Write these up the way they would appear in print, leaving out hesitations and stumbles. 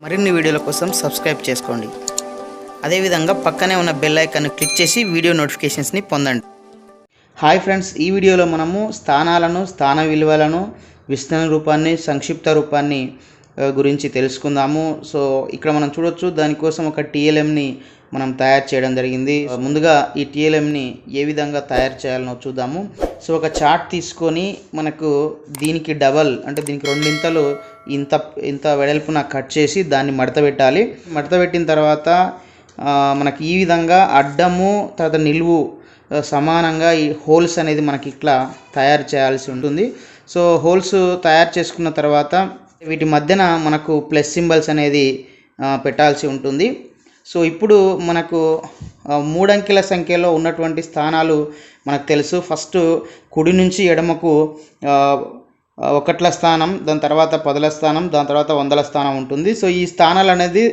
మరిన్ని వీడియోల కోసం సబ్స్క్రైబ్ చేసుకోండి. అదేవిధంగా పక్కనే ఉన్న బెల్ ఐకాన్ని క్లిక్ చేసి వీడియో నోటిఫికేషన్స్ని పొందండి. హాయ్ ఫ్రెండ్స్, ఈ వీడియోలో మనము స్థానాలను, స్థాన విలువలను, విస్తరణ రూపాన్ని, సంక్షిప్త రూపాన్ని గురించి తెలుసుకుందాము. సో ఇక్కడ మనం చూడొచ్చు, దానికోసం ఒక టీఎల్ఎంని మనం తయారు చేయడం జరిగింది. ముందుగా ఈ టీఎల్ఎంని ఏ విధంగా తయారు చేయాలనో చూద్దాము. సో ఒక చార్ట్ తీసుకొని మనకు దీనికి డబల్ అంటే దీనికి రెండింతలు ఇంత వెడల్పున కట్ చేసి దాన్ని మడత పెట్టాలి. మడత పెట్టిన తర్వాత మనకి ఈ విధంగా అడ్డము తర్వాత నిలువు సమానంగా ఈ హోల్స్ అనేది మనకి ఇట్లా తయారు చేయాల్సి ఉంటుంది. సో హోల్స్ తయారు చేసుకున్న తర్వాత వీటి మధ్యన మనకు ప్లస్ సింబల్స్ అనేది పెట్టాల్సి ఉంటుంది. సో ఇప్పుడు మనకు 3 అంకెల సంఖ్యలో ఉన్నటువంటి స్థానాలు మనకు తెలుసు. ఫస్ట్ కుడి నుంచి ఎడమకు 1ల స్థానం, దాని తర్వాత 10ల స్థానం, దాని తర్వాత 100ల స్థానం ఉంటుంది. సో ఈ స్థానాలు అనేది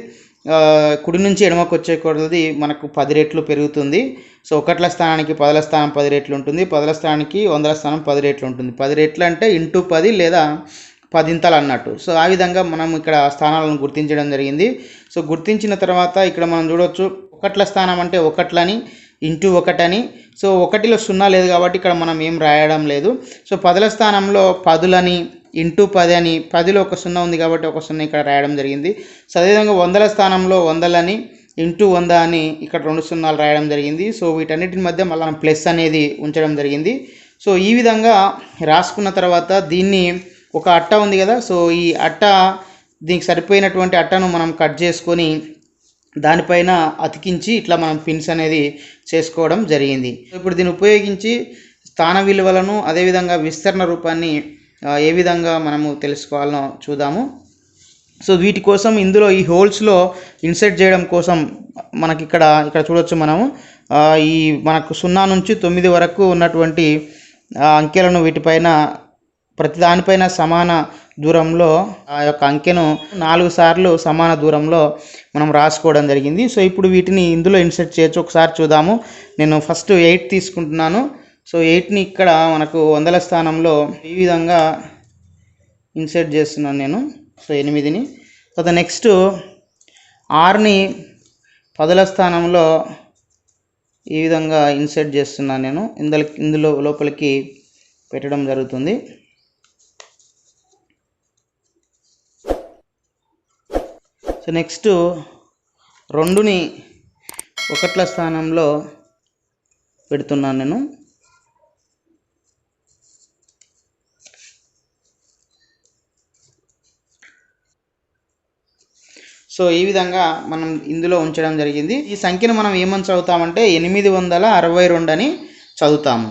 కుడి నుంచి ఎడమకు వచ్చే కొలది మనకు 10 రెట్లు పెరుగుతుంది. సో 1ల స్థానానికి 10ల స్థానం 10 రెట్లు ఉంటుంది, 10ల స్థానానికి 100ల స్థానం 10 రెట్లు ఉంటుంది. 10 రెట్లు అంటే ఇంటూ 10 లేదా 10 అన్నట్టు. సో ఆ విధంగా మనం ఇక్కడ స్థానాలను గుర్తించడం జరిగింది. సో గుర్తించిన తర్వాత ఇక్కడ మనం చూడవచ్చు, 1ల స్థానం అంటే 1లని ఇంటూ 1 అని. సో 1లో 0 లేదు కాబట్టి ఇక్కడ మనం ఏం రాయడం లేదు. సో 10ల స్థానంలో 10లని ఇంటూ 10 అని, 10లో ఒక 0 ఉంది కాబట్టి ఒక 0 ఇక్కడ రాయడం జరిగింది. సో అదేవిధంగా 100ల స్థానంలో 100లని ఇంటూ 100 అని ఇక్కడ 2 0 రాయడం జరిగింది. సో వీటన్నిటి మధ్య మళ్ళీ ప్లస్ అనేది ఉంచడం జరిగింది. సో ఈ విధంగా రాసుకున్న తర్వాత దీన్ని ఒక అట్ట ఉంది కదా, సో ఈ అట్ట దీనికి సరిపోయినటువంటి అట్టను మనం కట్ చేసుకొని దానిపైన అతికించి ఇట్లా మనం పిన్స్ అనేది చేసుకోవడం జరిగింది. ఇప్పుడు దీన్ని ఉపయోగించి స్థాన విలువలను అదేవిధంగా విస్తరణ రూపాన్ని ఏ విధంగా మనము తెలుసుకోవాలో చూద్దాము. సో వీటి కోసం ఇందులో ఈ హోల్స్లో ఇన్సర్ట్ చేయడం కోసం మనకి ఇక్కడ చూడొచ్చు, మనము ఈ మనకు 0 నుంచి 9 వరకు ఉన్నటువంటి అంకెలను వీటిపైన ప్రతి దానిపైన సమాన దూరంలో ఆ యొక్క అంకెను 4 సార్లు సమాన దూరంలో మనం రాసుకోవడం జరిగింది. సో ఇప్పుడు వీటిని ఇందులో ఇన్సర్ట్ చేయొచ్చు. ఒకసారి చూద్దాము. నేను ఫస్ట్ 8 తీసుకుంటున్నాను. సో 8ని ఇక్కడ మనకు 100ల స్థానంలో ఈ విధంగా ఇన్సర్ట్ చేస్తున్నాను నేను. సో 8ని తర్వాత నెక్స్ట్ 6ని 10ల స్థానంలో ఈ విధంగా ఇన్సర్ట్ చేస్తున్నాను నేను. ఇందులో లోపలికి పెట్టడం జరుగుతుంది. సో నెక్స్ట్ 2ని 1ల స్థానంలో పెడుతున్నాను నేను. సో ఈ విధంగా మనం ఇందులో ఉంచడం జరిగింది. ఈ సంఖ్యను మనం ఏమని చదువుతామంటే 862 అని చదువుతాము.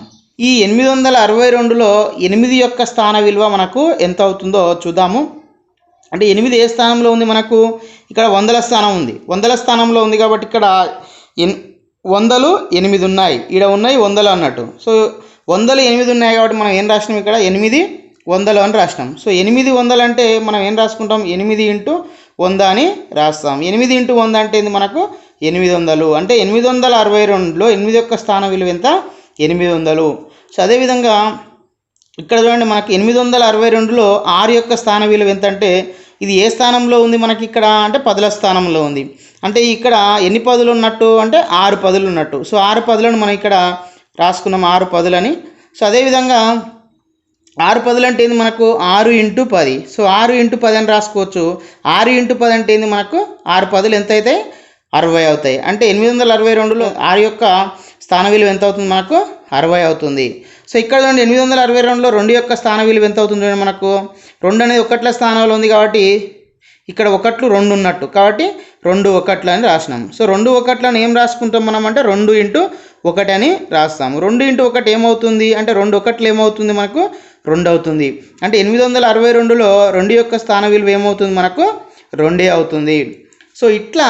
ఈ 862లో 8 యొక్క స్థాన విలువ మనకు ఎంత అవుతుందో చూద్దాము. అంటే 8 ఏ స్థానంలో ఉంది? మనకు ఇక్కడ 100ల స్థానం ఉంది. 100ల స్థానంలో ఉంది కాబట్టి ఇక్కడ 100లు 8 ఉన్నాయి, ఇక్కడ ఉన్నాయి 100లు అన్నట్టు. సో 100లు 8 ఉన్నాయి కాబట్టి మనం ఏం రాసినాం? ఇక్కడ 8 100లు అని రాసినాం. సో 8 100లు అంటే మనం ఏం రాసుకుంటాం? 8 ఇంటూ 100 అని రాస్తాం. 8 ఇంటూ 100 అంటే మనకు 800. అంటే 862లో 8 యొక్క స్థాన విలువ ఎంత? 800. సో అదేవిధంగా ఇక్కడ చూడండి, మనకి 862లో 6 యొక్క స్థాన విలువ ఎంత అంటే ఇది ఏ స్థానంలో ఉంది మనకి ఇక్కడ అంటే 10ల స్థానంలో ఉంది. అంటే ఇక్కడ ఎన్ని 10లు ఉన్నట్టు అంటే 6 10లు ఉన్నట్టు. సో 6 10లను మనం ఇక్కడ రాసుకున్నాం 6 10లని. సో అదేవిధంగా 6 10లు అంటే ఏంది? మనకు 6 ఇంటూ 10. సో 6 ఇంటూ 10 అని రాసుకోవచ్చు. 6 ఇంటూ 10 అంటే ఏంది? మనకు 6 10లు ఎంత అవుతాయి? 60 అవుతాయి. అంటే 862లో 6 యొక్క స్థాన విలువ ఎంత అవుతుంది? మనకు 60 అవుతుంది. సో ఇక్కడ చూడండి, 862లో 2 యొక్క స్థాన విలువ ఎంత అవుతుంది? చూడండి, మనకు 2 అనేది 1ల స్థానంలో ఉంది కాబట్టి ఇక్కడ 1లు 2 ఉన్నట్టు కాబట్టి 2 1లు అని రాసినాం. సో 2 1లను ఏం రాసుకుంటాం మనం అంటే 2 ఇంటూ 1 అని రాస్తాము. 2 ఇంటూ 1 ఏమవుతుంది అంటే 2 1లు ఏమవుతుంది? మనకు 2 అవుతుంది. అంటే 862లో 2 యొక్క స్థాన విలువ ఏమవుతుంది? మనకు 2 అవుతుంది. సో ఇట్లా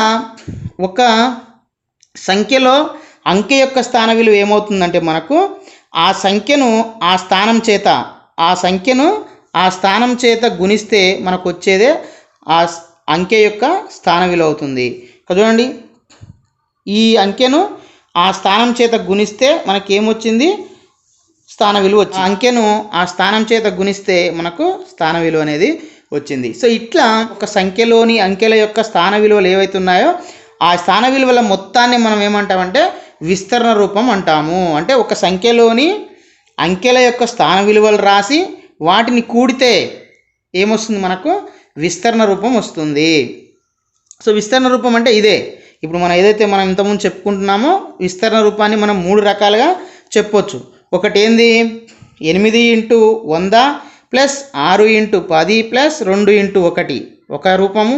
ఒక సంఖ్యలో అంకె యొక్క స్థాన విలువ ఏమవుతుందంటే మనకు ఆ సంఖ్యను ఆ స్థానం చేత గుణిస్తే మనకు వచ్చేదే ఆ అంకె యొక్క స్థాన విలువ అవుతుంది. చూడండి, ఈ అంకెను ఆ స్థానం చేత గుణిస్తే మనకేమొచ్చింది? స్థాన విలువ వచ్చింది. అంకెను ఆ స్థానం చేత గుణిస్తే మనకు స్థాన విలువ అనేది వచ్చింది. సో ఇట్లా ఒక సంఖ్యలోని అంకెల యొక్క స్థాన విలువలు ఏవైతే ఉన్నాయో ఆ స్థాన విలువల మొత్తాన్ని మనం ఏమంటామంటే విస్తరణ రూపం అంటాము. అంటే ఒక సంఖ్యలోని అంకెల యొక్క స్థాన విలువలు రాసి వాటిని కూడితే ఏమొస్తుంది, మనకు విస్తరణ రూపం వస్తుంది. సో విస్తరణ రూపం అంటే ఇదే. ఇప్పుడు మనం ఏదైతే మనం ఇంతకుముందు చెప్పుకుంటున్నామో విస్తరణ రూపాన్ని మనం 3 రకాలుగా చెప్పొచ్చు. ఒకటి ఏంది, 8 × 100 ప్లస్ 6 × 10 ప్లస్ 2 × 1 ఒక రూపము.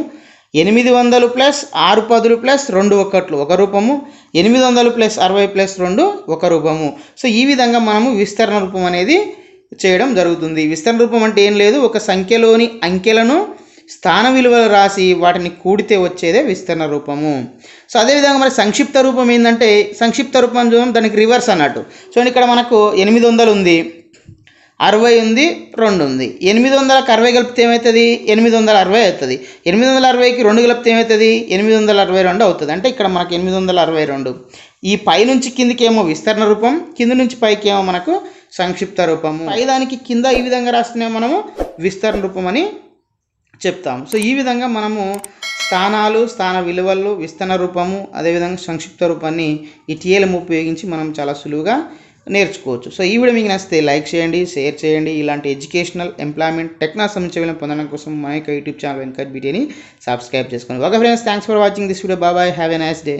800 ప్లస్ 6 10 ప్లస్ 2 1 ఒక రూపము. 800 ప్లస్ 60 ప్లస్ 2 ఒక రూపము. సో ఈ విధంగా మనము విస్తరణ రూపం అనేది చేయడం జరుగుతుంది. విస్తరణ రూపం అంటే ఏం లేదు, ఒక సంఖ్యలోని అంకెలను స్థాన విలువలు రాసి వాటిని కూడితే వచ్చేదే విస్తరణ రూపము. సో అదేవిధంగా మరి సంక్షిప్త రూపం ఏంటంటే, సంక్షిప్త రూపం చూద్దాం, దానికి రివర్స్ అన్నట్టు. చూడండి, ఇక్కడ మనకు 800 ఉంది, 60 ఉంది, 2 ఉంది. 800కి 60 కలిపితే ఏమవుతుంది, 860 అవుతుంది. 860కి 2 కలిపితే ఏమవుతుంది, 862 అవుతుంది. అంటే ఇక్కడ మనకు 862. ఈ పై నుంచి కిందికి ఏమో విస్తరణ రూపం, కింద నుంచి పైకి ఏమో మనకు సంక్షిప్త రూపము. పై దానికి కింద ఈ విధంగా రాస్తేనే మనము విస్తరణ రూపం అని చెప్తాము. సో ఈ విధంగా మనము స్థానాలు, స్థాన విలువలు, విస్తరణ రూపము, అదేవిధంగా సంక్షిప్త రూపాన్ని ఈ టీఎల్ఎం ఉపయోగించి మనం చాలా సులువుగా నేర్చుకోవచ్చు. సో ఈ వీడియో మీకు నచ్చితే లైక్ చేయండి, షేర్ చేయండి. ఇలాంటి ఎడ్యుకేషనల్, ఎంప్లాయ్మెంట్, టెక్నాలజీ సంబంధించిన పొందడం కోసం మా యొక్క యూట్యూబ్ ఛానల్ వెంకట్బిటిని సబ్స్క్రైబ్ చేసుకోండి. Okay friends, thanks for watching this video. Bye, have a nice day.